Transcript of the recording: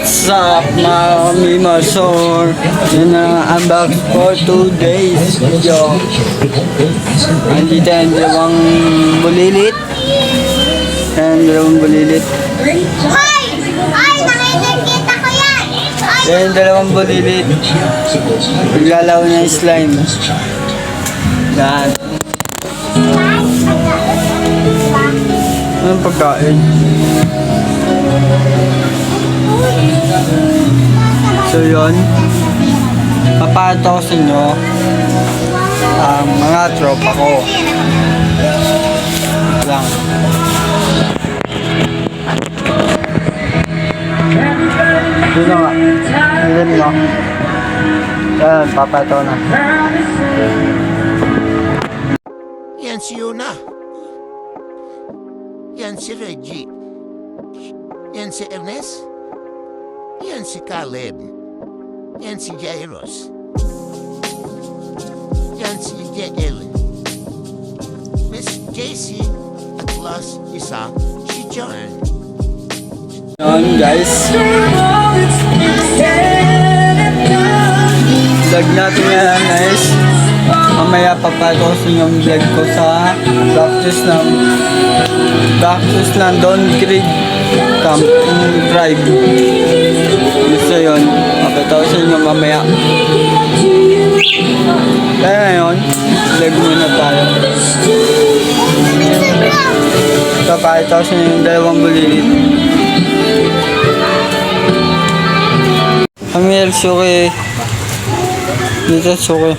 What's up mga Mimasor? Yun na unbox for 2 days video. Andito ang dalawang bulilit. Ayan, dalawang bulilit. Hoy! Hoy! Nakikita ko yan! Ayan, dalawang bulilit. Naglalaw niya yung slime. Yan. Anong pagkain? So yun, papato ko sa inyo ang mga tropa ko lang. Yun na nga, yun na. Yan, papato na. Yan si Yuna. Yan si Reggie. Yan si Ernest. Yan si Caleb. Yan si Jairus. Yan si Jael. Miss JC. Plus isa si John. Yun guys. Vlog natin ngayon guys. Mamaya papato ko sa yung vlog ko sa practice ng Don Creek Camp Drive. So yun, papato ko sa inyo mamaya. Kaya ngayon, vlog muna tayo. Papato ko sa inyo yung dalawang bulilit. Amir, suki. Dito suki.